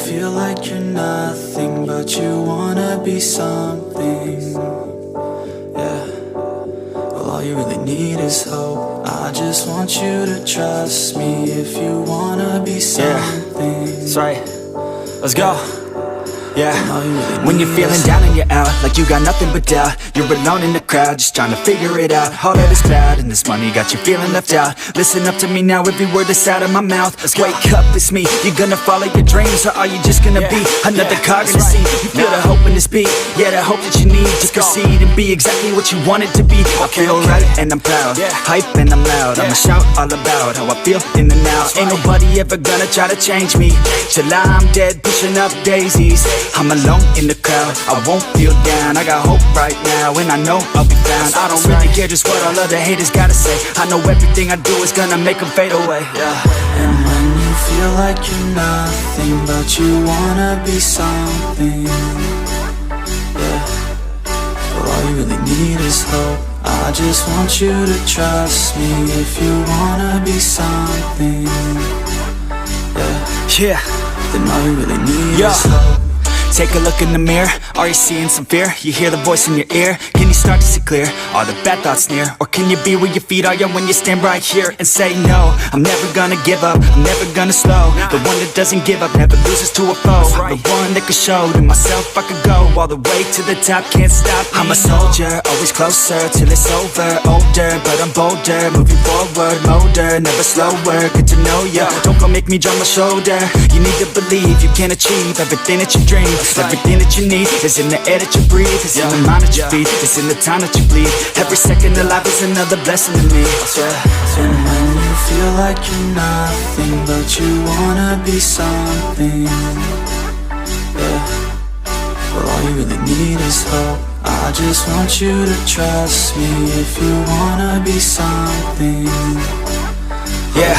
feel like you're nothing, but you wanna be something. Yeah, well, all you really need is hope. I just want you to trust me if you wanna be something. That's right. Let's go. Yeah, when you're feeling down and you're out, like you got nothing but doubt, you're alone in the crowd, just trying to figure it out. All that is bad, and this money got you feeling left out. Listen up to me now, every word that's out of my mouth. Wake up, it's me. You're gonna follow your dreams, or are you just gonna be another cog in the scene? You feel the hope in this beat, yeah, the hope that you need to proceed and be exactly what you want it to be. I feel right and I'm proud, hype and I'm loud. I'ma shout all about how I feel in the now. Ain't nobody ever gonna try to change me till I'm dead, pushing up daisies. I'm alone in the crowd, I won't feel down. I got hope right now, and I know I'll be found. I don't really care just what all other haters gotta say. I know everything I do is gonna make them fade away. And when you feel like you're nothing, but you wanna be something. Yeah, well, all you really need is hope. I just want you to trust me if you wanna be something. Yeah, then all you really need is hope. Take a look in the mirror, are you seeing some fear? You hear the voice in your ear, can you start to see clear? Are the bad thoughts near? Or can you be where your feet are, yeah, when you stand right here and say no? I'm never gonna give up, I'm never gonna slow. The one that doesn't give up never loses to a foe. The one that could show to myself I could go all the way to the top, can't stop me. I'm a soldier, always closer till it's over. Older, but I'm bolder, moving forward, motor, never slower. Good to know ya, don't go make me drop my shoulder. You need to believe you can achieve everything that you dream. Everything that you need is in the air that you breathe. It's in the mind that you feed, it's in the time that you bleed. Every second of life is another blessing to me. And when you feel like you're nothing, but you wanna be something. Yeah, well, all you really need is hope. I just want you to trust me if you wanna be something. Yeah,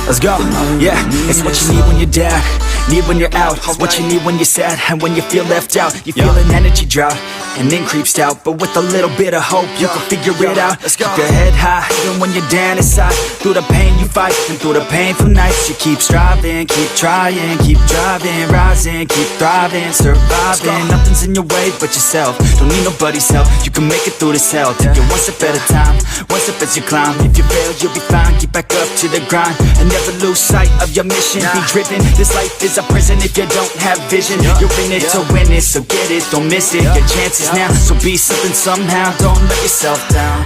let's go. Yeah, it's what you need when you're down, need when you're out. It's what you need when you're sad and when you feel left out. You feel an energy drought and then creeps out, but with a little bit of hope you can figure it out. Keep your head high even when you're down inside. Through the pain you fight and through the painful nights you keep striving, keep trying, keep driving, rising, keep thriving, surviving. Nothing's in your way but yourself, don't need nobody's help. You can make it through this hell, take it one step at a time, one step as you climb. If you fail you'll be fine, get back up to the grind and never lose sight of your mission. Be driven, this life is a prison if you don't have vision. You're in it to win it, so get it, don't miss it. Your chances now, so be something somehow. Don't let yourself down.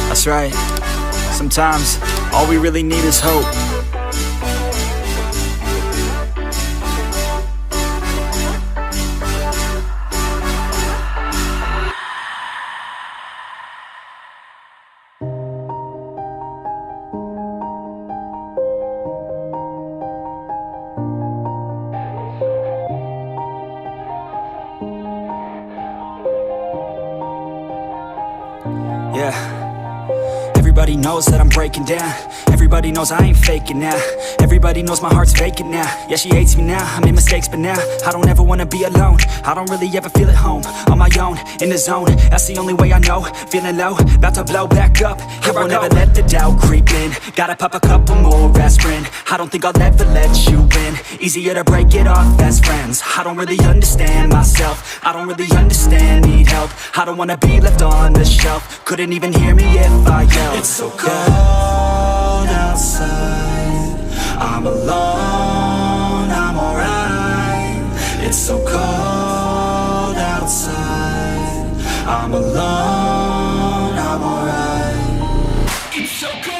That's right. Sometimes all we really need is hope. Yeah, everybody knows that I'm breaking down. Everybody knows I ain't faking now. Everybody knows my heart's vacant now. Yeah, she hates me now, I made mistakes but now I don't ever wanna be alone. I don't really ever feel at home, on my own, in the zone. That's the only way I know, feeling low, about to blow back up. I won't ever let the doubt creep in. Gotta pop a couple more aspirin. I don't think I'll ever let you in. Easier to break it off best friends. I don't really understand myself, I don't really understand, need help. I don't wanna be left on the shelf. Couldn't even hear me if I yelled. It's so cold outside, I'm alone, I'm alright. It's so cold outside, I'm alone, I'm alright. It's so cold.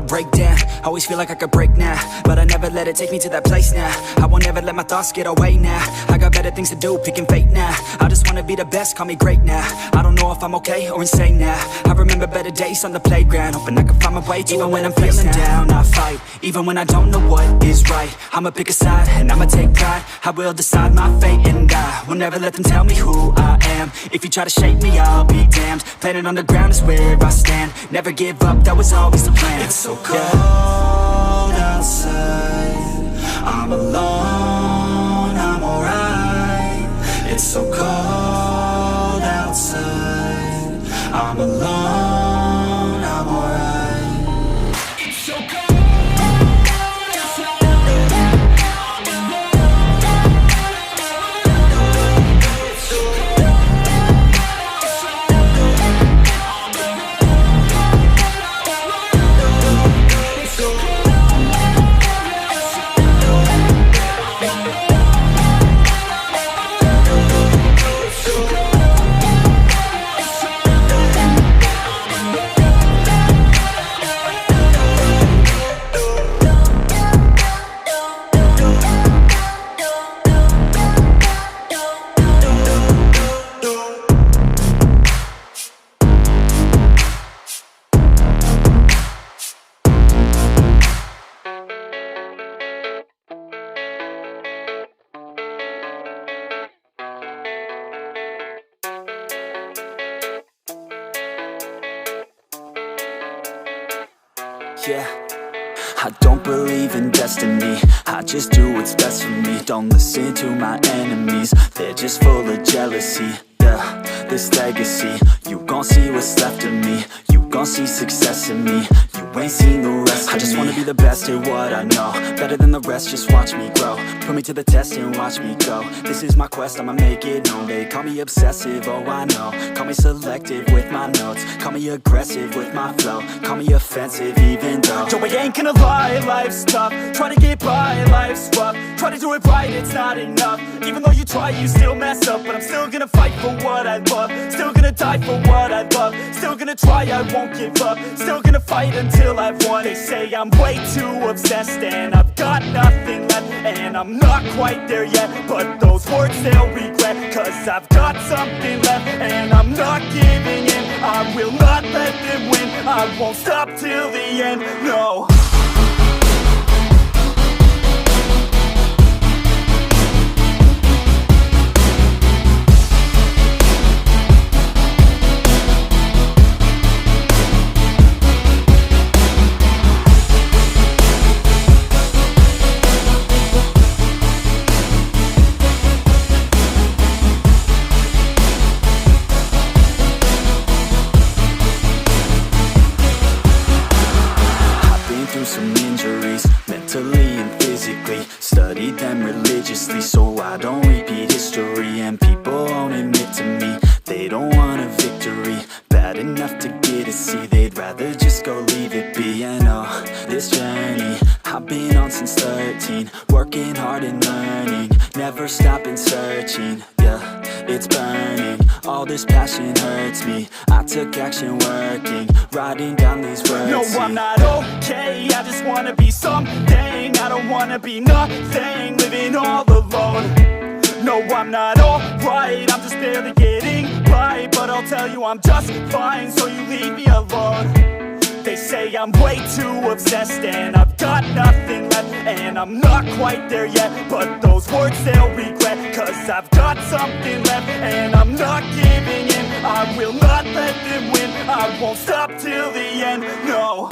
Break down, Always feel like I could break now, but I never let it take me to that place now. I won't ever let my thoughts get away now. I got better things to do, picking fate now. I just wanna be the best, call me great now. I don't know if I'm okay or insane now. I remember better days on the playground, hoping I can find my way to even when I'm feeling down. I fight, even when I don't know what is right. I'ma pick a side, and I'ma take pride. I will decide my fate, and I will never let them tell me who I am. If you try to shape me, I'll be damned. Planet on the ground is where I stand. Never give up, that was always the plan. It's so cold outside, I'm alone, I'm alright. It's so cold outside, I'm alone, I'm alright. It's so cold. Yeah, I don't believe in destiny, I just do what's best for me. Don't listen to my enemies, they're just full of jealousy. Yeah, this legacy, you gon' see what's left of me. You gon' see success in me, you ain't seen the rest of me. I just wanna be the best at what I know, better than the rest, just watch me grow. Put me to the test and watch me go. This is my quest, I'ma make it known. They call me obsessive, oh I know. Call me selective with my notes, call me aggressive with my flow. Call me offensive even though Joe, I ain't gonna lie, life's tough. Try to get by, life's rough. Try to do it right, it's not enough. Even though you try, you still mess up. But I'm still gonna fight for what I love. Still gonna die for what I love. Still gonna try, I won't give up. Still gonna fight until I've won. They say I'm way too obsessed and I've got nothing left, and I'm not quite there yet, but those words they'll regret. Cause I've got something left and I'm not giving in. I will not let them win, I won't stop till the end, no. Some injuries, mentally and physically. Studied them religiously so I don't repeat history. And people won't admit to me they don't want a victory bad enough to get a C. They'd rather just go leave it be. I know this journey I've been on since 13, working hard and learning, never stopping searching. Yeah, it's burning, all this passion hurts me. I took action working, writing down these words. No, I'm not okay, I just wanna be something. I don't wanna be nothing, living all alone. No, I'm not alright, I'm just barely getting by. But I'll tell you I'm just fine, so you leave me alone. They say I'm way too obsessed and I've got nothing left, and I'm not quite there yet, but those words they'll regret. Cause I've got something left and I'm not giving in. I will not let them win, I won't stop till the end, no.